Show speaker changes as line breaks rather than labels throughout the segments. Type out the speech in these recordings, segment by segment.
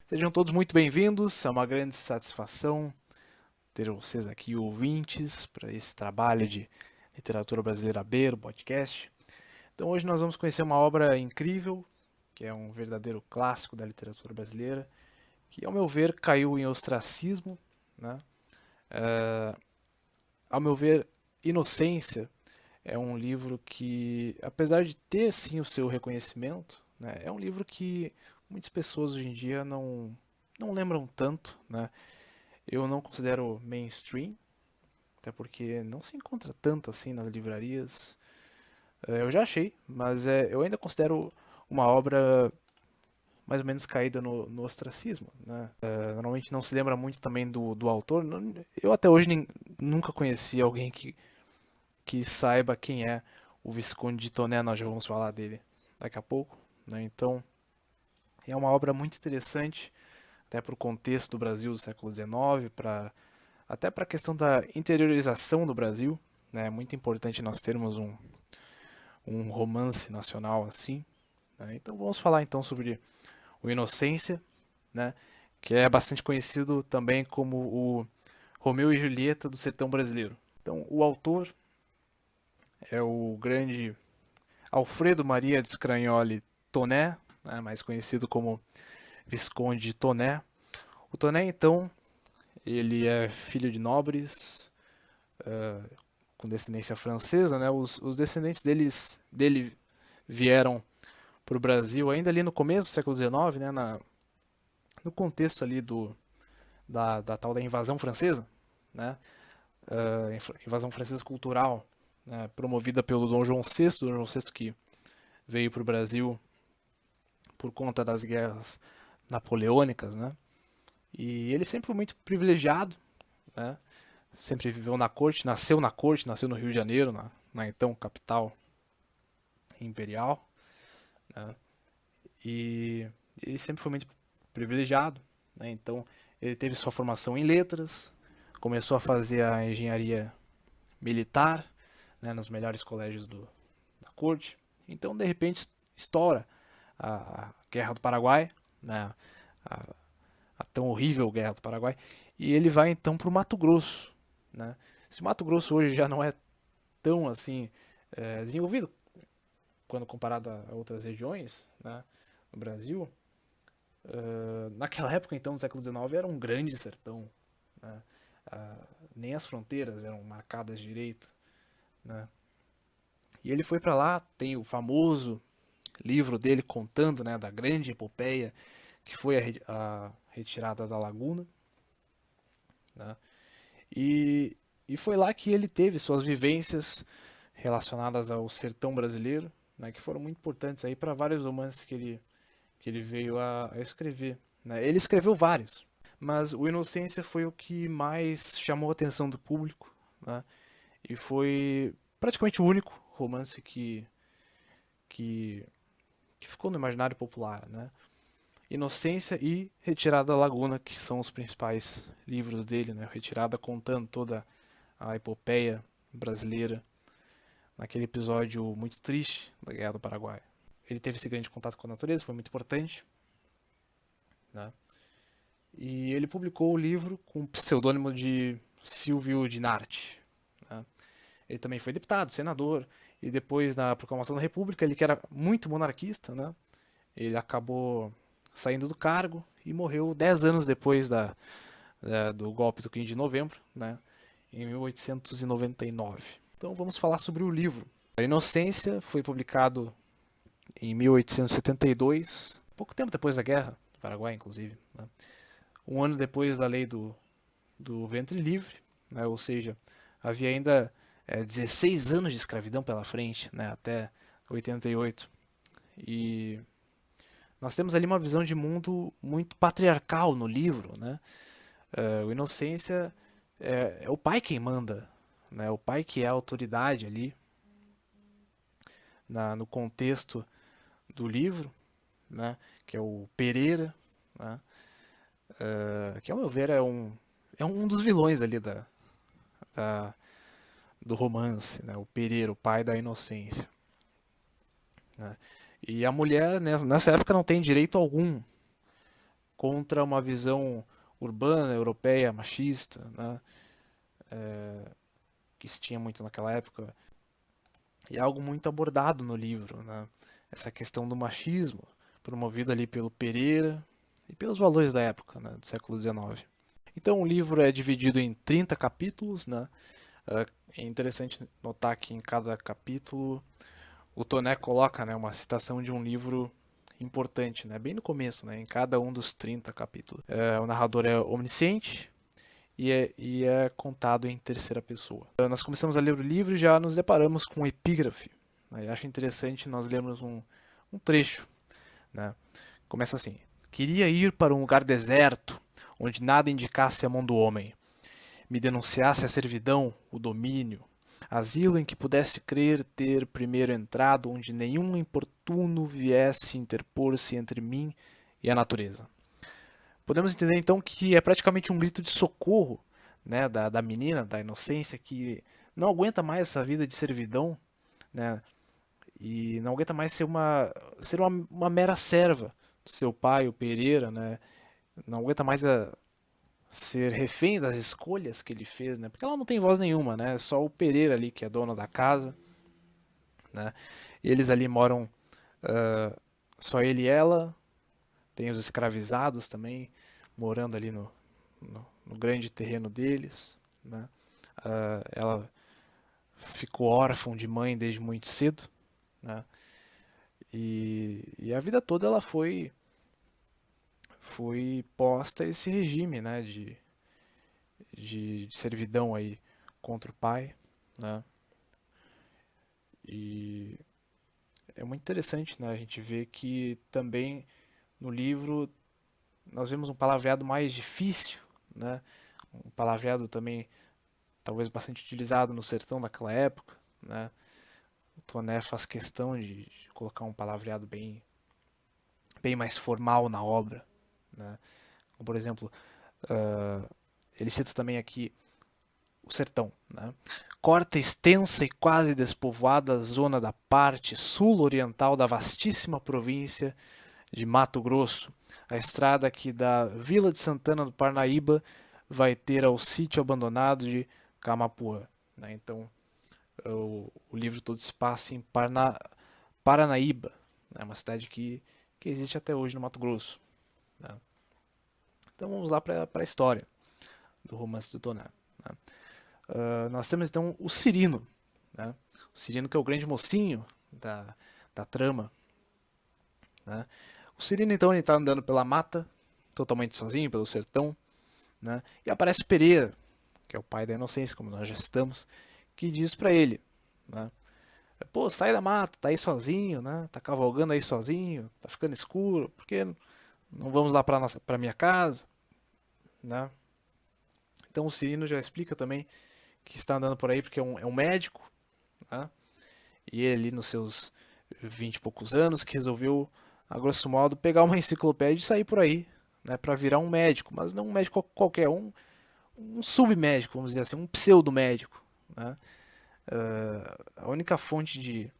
Sejam todos muito bem-vindos, é uma grande satisfação ter vocês aqui ouvintes para esse trabalho de literatura brasileira B, o podcast. Então hoje nós vamos conhecer uma obra incrível, que é um verdadeiro clássico da literatura brasileira, que ao meu ver caiu em ostracismo, né? Ao meu ver, Inocência é um livro que, apesar de ter sim o seu reconhecimento, né, é um livro que muitas pessoas hoje em dia não lembram tanto, né? Eu não considero mainstream, até porque não se encontra tanto assim nas livrarias. Eu já achei, mas eu ainda considero uma obra mais ou menos caída no ostracismo, né? Normalmente não se lembra muito também do autor. Eu até hoje nunca conheci alguém que saiba quem é o Visconde de Toné. Nós já vamos falar dele daqui a pouco, né? Então é uma obra muito interessante, até para o contexto do Brasil do século XIX, até para a questão da interiorização do Brasil, né? É muito importante nós termos um romance nacional assim, né? Então vamos falar então sobre o Inocência, né? Que é bastante conhecido também como o Romeu e Julieta do sertão brasileiro. Então o autor é o grande Alfredo Maria de Scragnoli Toné, né? Mais conhecido como Visconde de Toné. O Toné então ele é filho de nobres, com descendência francesa, né? Os descendentes dele vieram para o Brasil ainda ali no começo do século XIX, né? No contexto ali da tal da invasão francesa, né? Invasão francesa cultural, né? Promovida pelo Dom João VI que veio para o Brasil por conta das guerras napoleônicas, né? E ele sempre foi muito privilegiado, né? Sempre viveu na corte, nasceu no Rio de Janeiro, na então capital imperial, né? E ele sempre foi muito privilegiado, né? Então ele teve sua formação em letras, começou a fazer a engenharia militar, né, nos melhores colégios da corte. Então de repente estoura a Guerra do Paraguai, né, a, a tão horrível Guerra do Paraguai, e ele vai então para o Mato Grosso, né? Se o Mato Grosso hoje já não é tão assim desenvolvido quando comparado a outras regiões, né, no Brasil, naquela época, então, no século XIX, era um grande sertão, né? Nem as fronteiras eram marcadas direito, né? E ele foi para lá, tem o famoso livro dele contando, né, da grande epopeia que foi a retirada da laguna, né? E, e foi lá que ele teve suas vivências relacionadas ao sertão brasileiro, né, que foram muito importantes aí para vários romances que ele veio a escrever, né? Ele escreveu vários, mas o Inocência foi o que mais chamou a atenção do público, né? E foi praticamente o único romance que, que ficou no imaginário popular, né? Inocência e Retirada da Laguna, que são os principais livros dele, né? Retirada contando toda a epopeia brasileira naquele episódio muito triste da Guerra do Paraguai. Ele teve esse grande contato com a natureza, foi muito importante, né? E ele publicou o livro com o pseudônimo de Silvio Dinardi, né? Ele também foi deputado, senador, e depois da proclamação da República, ele que era muito monarquista, né? Ele acabou saindo do cargo e morreu 10 anos depois do golpe do 15 de novembro, né? Em 1899. Então vamos falar sobre o livro. A Inocência foi publicado em 1872, pouco tempo depois da guerra do Paraguai, inclusive, né? Um ano depois da lei do ventre livre, né? Ou seja, havia ainda 16 anos de escravidão pela frente, né? Até 88. E nós temos ali uma visão de mundo muito patriarcal no livro, né? O Inocência é o pai quem manda, né? O pai que é a autoridade ali no contexto do livro, né? Que é o Pereira, né? Que ao meu ver é um dos vilões ali da, do romance, né? O Pereira, o pai da inocência, né? E a mulher nessa época não tem direito algum contra uma visão urbana, europeia, machista, né, que se tinha muito naquela época. E é algo muito abordado no livro, né, essa questão do machismo, promovido ali pelo Pereira e pelos valores da época, né, do século XIX. Então o livro é dividido em 30 capítulos, né? É interessante notar que em cada capítulo o Toné coloca, né, uma citação de um livro importante, né, bem no começo, né, em cada um dos 30 capítulos. O narrador é onisciente e é contado em terceira pessoa. Nós começamos a ler o livro e já nos deparamos com um epígrafe. Né, e acho interessante nós lermos um trecho. Né? Começa assim: Queria ir para um lugar deserto, onde nada indicasse a mão do homem, me denunciasse a servidão, o domínio, asilo em que pudesse crer ter primeiro entrado, onde nenhum importuno viesse interpor-se entre mim e a natureza. Podemos entender então que é praticamente um grito de socorro, né, da menina, da inocência, que não aguenta mais essa vida de servidão, né, e não aguenta mais ser uma mera serva do seu pai, o Pereira, né, não aguenta mais ser refém das escolhas que ele fez, né? Porque ela não tem voz nenhuma, né? É só o Pereira ali que é dono da casa, né? E eles ali moram, só ele e ela. Tem os escravizados também morando ali no grande terreno deles, né? Ela ficou órfã de mãe desde muito cedo, né? E a vida toda ela foi posta a esse regime, né? De servidão aí contra o pai, né? E é muito interessante, né? A gente vê que também no livro nós vemos um palavreado mais difícil, né? Um palavreado também talvez bastante utilizado no sertão daquela época, né? O Toné faz questão de colocar um palavreado bem mais formal na obra, né? Como, por exemplo, ele cita também aqui o sertão, né? Corta extensa e quase despovoada zona da parte sul-oriental da vastíssima província de Mato Grosso, a estrada que da Vila de Santana do Parnaíba vai ter ao sítio abandonado de Camapuã. Né? Então, o livro todo se passa em Paranaíba, né? Uma cidade que existe até hoje no Mato Grosso. Né? Então, vamos lá para a história do romance do Toné. Né? Nós temos então o Cirino. Né? O Cirino que é o grande mocinho da trama. Né? O Cirino então está andando pela mata, totalmente sozinho, pelo sertão, né? E aparece Pereira, que é o pai da inocência, como nós já estamos, que diz para ele, né? Pô, sai da mata, tá aí sozinho, né? Tá cavalgando aí sozinho, tá ficando escuro, por que não vamos lá para minha casa, né? Então o Cirino já explica também que está andando por aí porque é um médico, né? E ele nos seus 20 e poucos anos que resolveu, a grosso modo, pegar uma enciclopédia e sair por aí, né, para virar um médico, mas não um médico qualquer, um submédico, vamos dizer assim, um pseudo-médico. Né? A única fonte de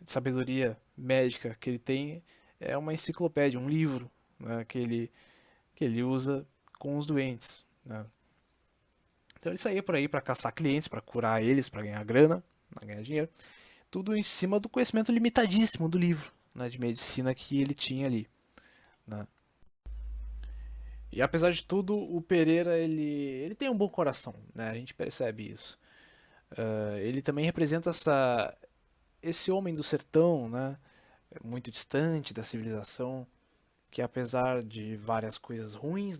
sabedoria médica que ele tem é uma enciclopédia, um livro, né, que ele usa com os doentes. Né? Então ele saía por aí para caçar clientes, para curar eles, para ganhar grana, para ganhar dinheiro. Tudo em cima do conhecimento limitadíssimo do livro, né, de medicina que ele tinha ali. Né? E apesar de tudo, o Pereira ele tem um bom coração, né? A gente percebe isso. Ele também representa esse homem do sertão, né? Muito distante da civilização, que apesar de várias coisas ruins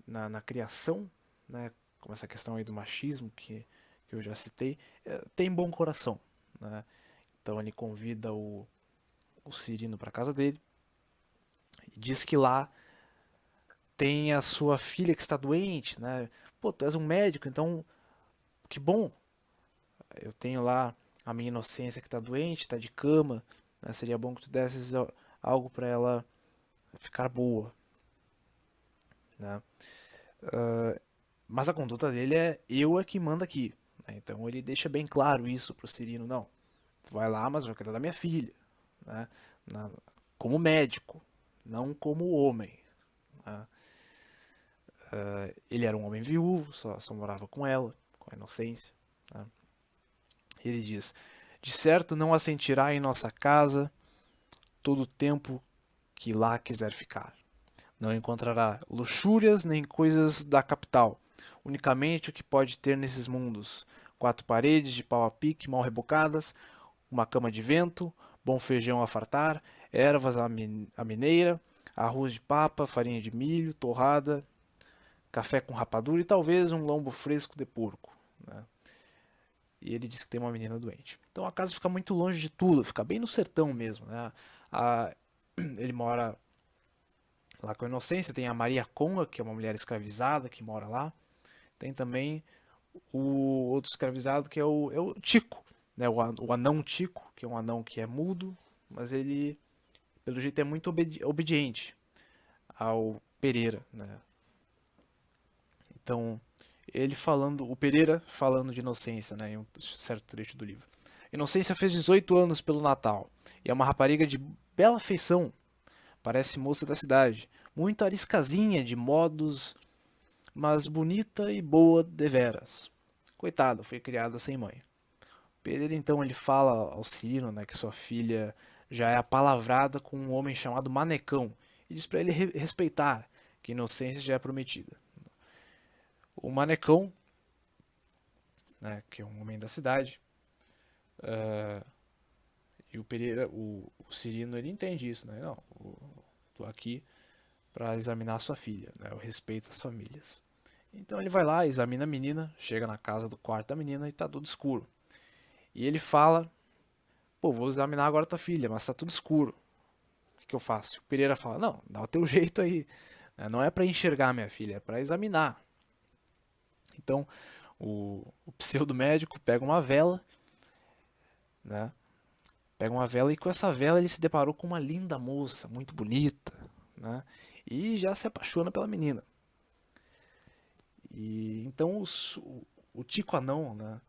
na criação, né? Como essa questão aí do machismo que eu já citei, tem bom coração, né? Então ele convida o Cirino para casa dele e diz que lá tem a sua filha que está doente, né? Pô, tu és um médico, então que bom. Eu tenho lá a minha inocência que está doente, está de cama, né? Seria bom que tu desses algo para ela ficar boa, né? Mas a conduta dele é eu é que manda aqui, né? Então ele deixa bem claro isso pro Cirino, não. Tu vai lá, mas vai cuidar da minha filha, né? Na- como médico, não como homem, Né? Ele era um homem viúvo, só morava com ela, com a Inocência. Né? Ele diz: de certo não assentirá em nossa casa todo o tempo que lá quiser ficar. Não encontrará luxúrias nem coisas da capital, unicamente o que pode ter nesses mundos: quatro paredes de pau a pique mal rebocadas, uma cama de vento, bom feijão a fartar, ervas à mineira, arroz de papa, farinha de milho, torrada, café com rapadura e talvez um lombo fresco de porco. Né? E ele diz que tem uma menina doente. Então a casa fica muito longe de tudo, fica bem no sertão mesmo. Né? Ele mora lá com a Inocência, tem a Maria Conga, que é uma mulher escravizada que mora lá. Tem também o outro escravizado que é o Tico, né? O anão Tico, que é um anão que é mudo, mas ele, pelo jeito, é muito obediente ao Pereira. Né? Então, o Pereira falando de Inocência, né, em um certo trecho do livro. Inocência fez 18 anos pelo Natal e é uma rapariga de bela feição, parece moça da cidade, muito ariscazinha de modos, mas bonita e boa deveras. Coitada, foi criada sem mãe. Pereira então ele fala ao Cirino, né, que sua filha já é apalavrada com um homem chamado Manecão e diz para ele respeitar que Inocência já é prometida. O Manecão, né, que é um homem da cidade, e o Pereira, o Cirino, ele entende isso, né? Não, tô aqui para examinar sua filha, né? Eu respeito as famílias. Então ele vai lá, examina a menina, chega na casa do quarto da menina e tá tudo escuro. E ele fala: pô, vou examinar agora tua filha, mas tá tudo escuro. O que eu faço? O Pereira fala: não, dá o teu jeito aí. Não é para enxergar minha filha, é para examinar. Então o pseudo-médico pega uma vela, né? Pega uma vela e com essa vela ele se deparou com uma linda moça, muito bonita, né? E já se apaixona pela menina. E então o Tico Anão, né?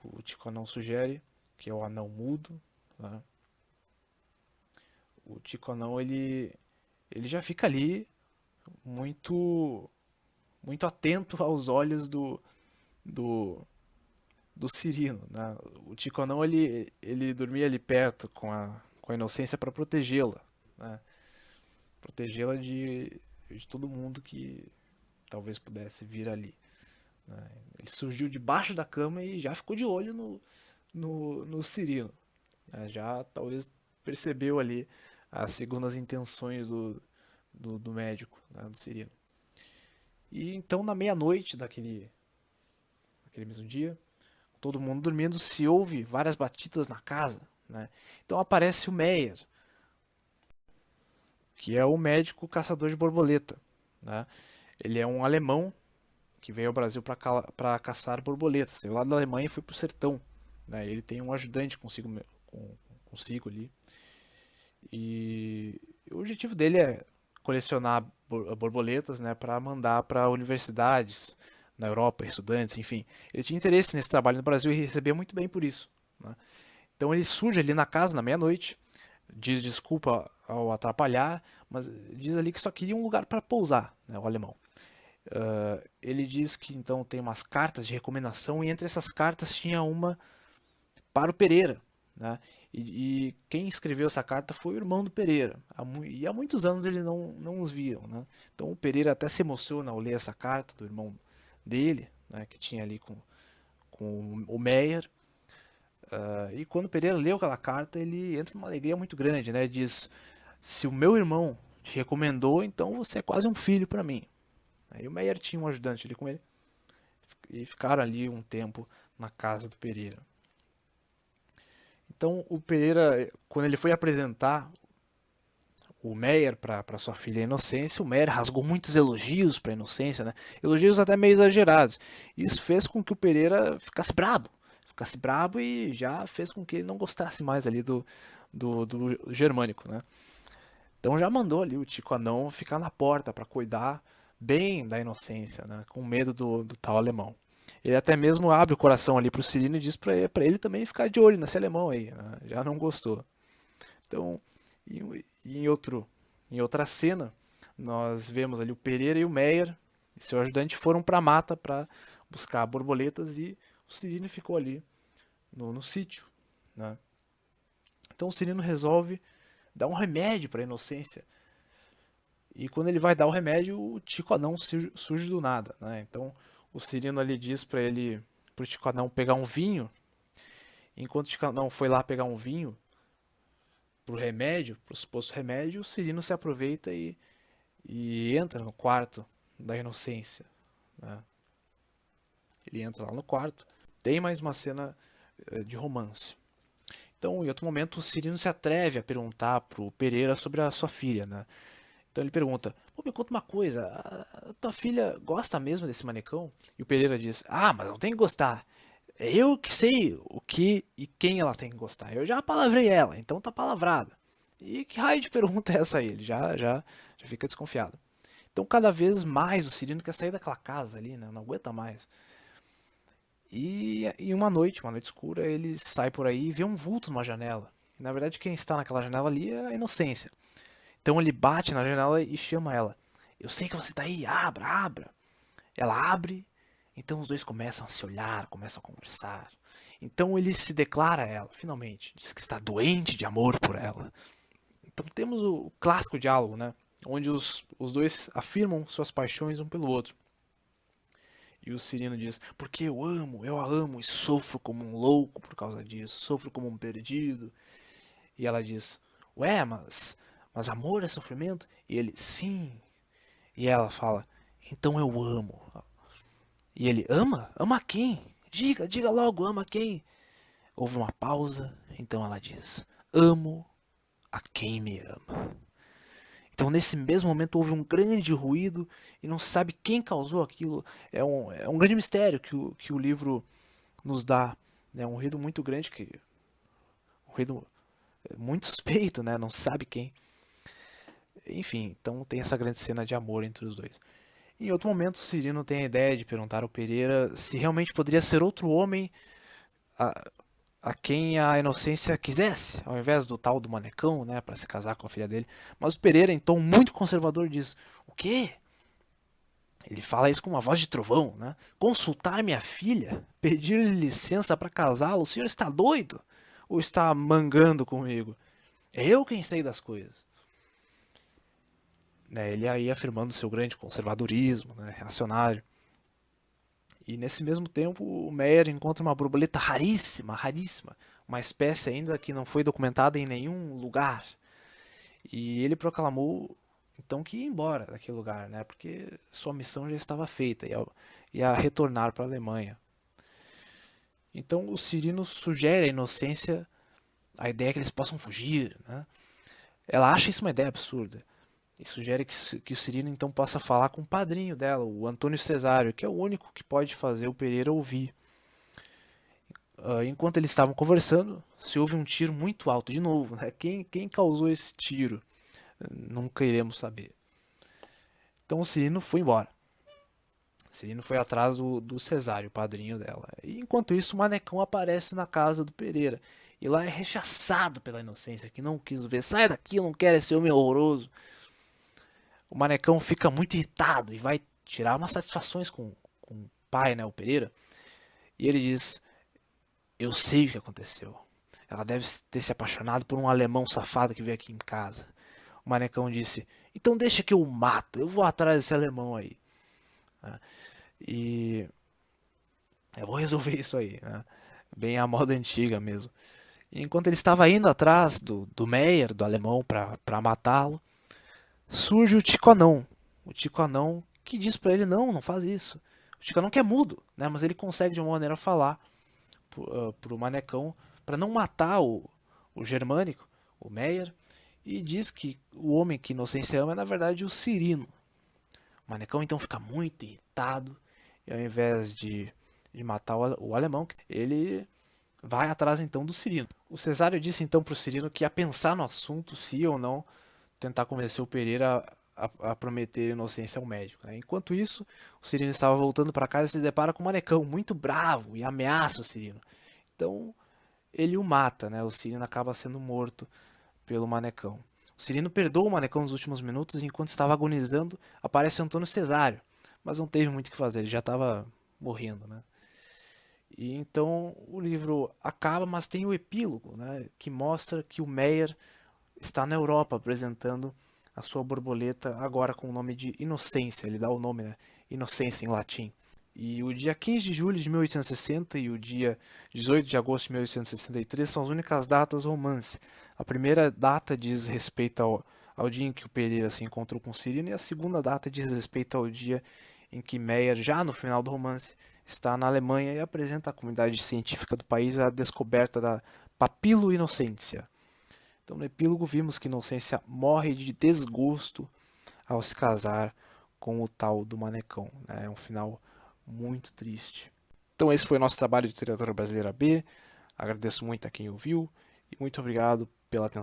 O Tico Anão sugere, que é o anão mudo, né? O Tico Anão ele já fica ali muito muito atento aos olhos do, do Cirino, né? O Tico Anão ele dormia ali perto com a Inocência para protegê-la, né? Protegê-la de todo mundo que talvez pudesse vir ali. Né? Ele surgiu debaixo da cama e já ficou de olho no Cirino. Né? Já talvez percebeu ali as segundas intenções do médico, né? Do Cirino. E então na meia-noite daquele mesmo dia, todo mundo dormindo, se ouve várias batidas na casa. Né? Então aparece o Meyer, que é o médico caçador de borboleta. Né? Ele é um alemão que veio ao Brasil para caçar borboletas. Saiu lá da Alemanha e foi para o sertão. Né? Ele tem um ajudante consigo ali. E o objetivo dele é colecionar borboletas, né, para mandar para universidades na Europa, estudantes, enfim. Ele tinha interesse nesse trabalho no Brasil e recebia muito bem por isso. Né? Então ele surge ali na casa na meia-noite, diz desculpa ao atrapalhar, mas diz ali que só queria um lugar para pousar, né, o alemão. Ele diz que então tem umas cartas de recomendação e entre essas cartas tinha uma para o Pereira. Né? E quem escreveu essa carta foi o irmão do Pereira. E há muitos anos ele não os viam. Né? Então o Pereira até se emociona ao ler essa carta do irmão dele, né, que tinha ali com o Meyer. E quando o Pereira leu aquela carta, ele entra numa alegria muito grande. Né? Ele diz: se o meu irmão te recomendou, então você é quase um filho para mim. Aí o Meyer tinha um ajudante ali com ele e ficaram ali um tempo na casa do Pereira. Então o Pereira, quando ele foi apresentar o Meyer para sua filha Inocência, o Meyer rasgou muitos elogios para a Inocência, né? Elogios até meio exagerados. Isso fez com que o Pereira ficasse brabo e já fez com que ele não gostasse mais ali do germânico, né? Então já mandou ali o Tico Anão ficar na porta para cuidar bem da Inocência, né? Com medo do tal alemão. Ele até mesmo abre o coração ali pro Cirino e diz para ele também ficar de olho nesse alemão aí, né? Já não gostou. Então, em outra cena, nós vemos ali o Pereira e o Meyer e seu ajudante foram para a mata para buscar borboletas e o Cirino ficou ali no sítio, né? Então o Cirino resolve dar um remédio para a Inocência. E quando ele vai dar o remédio, o Tico Anão surge do nada, né? Então o Cirino ali diz para ele, pro Tico Anão pegar um vinho. Enquanto o Tico Anão foi lá pegar um vinho pro remédio, pro suposto remédio, o Cirino se aproveita e entra no quarto da Inocência, né? Ele entra lá no quarto. Tem mais uma cena de romance. Então, em outro momento, o Cirino se atreve a perguntar pro Pereira sobre a sua filha, né? Então ele pergunta: Pô, me conta uma coisa, a tua filha gosta mesmo desse manecão? E o Pereira diz: Ah, mas não tem que gostar. É eu que sei o que e quem ela tem que gostar. Eu já palavrei ela, então tá palavrado. E que raio de pergunta é essa aí? Ele já fica desconfiado. Então cada vez mais o Cirino quer sair daquela casa ali, né? Não aguenta mais. E uma noite escura, ele sai por aí e vê um vulto numa janela. E, na verdade, quem está naquela janela ali é a Inocência. Então ele bate na janela e chama ela. Eu sei que você está aí, abra, abra. Ela abre, então os dois começam a se olhar, começam a conversar. Então ele se declara a ela, finalmente. Diz que está doente de amor por ela. Então temos o clássico diálogo, né? Onde os dois afirmam suas paixões um pelo outro. E o Cirino diz: Porque eu a amo e sofro como um louco por causa disso, sofro como um perdido. E ela diz: Ué, mas amor é sofrimento? E ele: Sim. E ela fala: Então eu amo. E ele: Ama? Ama quem? Diga logo, ama quem? Houve uma pausa, então ela diz: Amo a quem me ama. Então, nesse mesmo momento, houve um grande ruído e não se sabe quem causou aquilo. É um grande mistério que o livro nos dá. É um ruído muito grande, um ruído muito suspeito, né? Não se sabe quem. Enfim, então tem essa grande cena de amor entre os dois. Em outro momento, o Cirino tem a ideia de perguntar ao Pereira se realmente poderia ser outro homem a, a quem a Inocência quisesse, ao invés do tal do manecão, né, para se casar com a filha dele. Mas o Pereira, em tom muito conservador, diz: O quê? Ele fala isso com uma voz de trovão, né? Consultar minha filha? Pedir-lhe licença para casá-lo? O senhor está doido? Ou está mangando comigo? É eu quem sei das coisas. Né, ele aí afirmando seu grande conservadorismo, né, reacionário. E nesse mesmo tempo, o Meyer encontra uma borboleta raríssima, raríssima, uma espécie ainda que não foi documentada em nenhum lugar. E ele proclamou então que ia embora daquele lugar, né? Porque sua missão já estava feita, ia retornar para a Alemanha. Então o Cirino sugere à Inocência a ideia que eles possam fugir, né? Ela acha isso uma ideia absurda e sugere que o Cirino então possa falar com o padrinho dela, o Antônio Cesário, que é o único que pode fazer o Pereira ouvir. Enquanto eles estavam conversando, se houve um tiro muito alto de novo, né? Quem causou esse tiro? Nunca iremos saber. Então o Cirino foi embora. O Cirino foi atrás do Cesário, o padrinho dela. E enquanto isso, o Manecão aparece na casa do Pereira. E lá é rechaçado pela Inocência, que não quis ver. Sai daqui, eu não quero esse homem horroroso. O Manecão fica muito irritado e vai tirar umas satisfações com o pai, né, o Pereira. E ele diz: Eu sei o que aconteceu. Ela deve ter se apaixonado por um alemão safado que veio aqui em casa. O Manecão disse: Então deixa que eu o mato, eu vou atrás desse alemão aí. E eu vou resolver isso aí, né? Bem a moda antiga mesmo. E enquanto ele estava indo atrás do Meyer, do alemão, para matá-lo, surge o Tico Anão. O Tico Anão que diz para ele: Não faz isso. O Tico Anão que é mudo, né? Mas ele consegue de uma maneira falar pro Manecão para não matar o germânico, o Meyer, e diz que o homem que Inocência ama é na verdade o Cirino. O Manecão então fica muito irritado e ao invés de matar o alemão, ele vai atrás então do Cirino. O Cesário disse então para o Cirino que ia pensar no assunto se ou não tentar convencer o Pereira a prometer inocência ao médico. Né? Enquanto isso, o Cirino estava voltando para casa e se depara com o Manecão, muito bravo, e ameaça o Cirino. Então ele o mata, né? O Cirino acaba sendo morto pelo Manecão. O Cirino perdoa o Manecão nos últimos minutos e enquanto estava agonizando, aparece Antônio Cesário, mas não teve muito o que fazer, ele já estava morrendo, né? E então o livro acaba, mas tem o epílogo, né, que mostra que o Meyer está na Europa apresentando a sua borboleta agora com o nome de Inocência, ele dá o nome, né, Inocência em latim. E o dia 15 de julho de 1860 e o dia 18 de agosto de 1863 são as únicas datas do romance. A primeira data diz respeito ao dia em que o Pereira se encontrou com Cirino e a segunda data diz respeito ao dia em que Meyer, já no final do romance, está na Alemanha e apresenta à comunidade científica do país a descoberta da Papilo Inocência. Então, no epílogo, vimos que Inocência morre de desgosto ao se casar com o tal do Manecão. Né? É um final muito triste. Então, esse foi o nosso trabalho de Literatura Brasileira B. Agradeço muito a quem ouviu e muito obrigado pela atenção.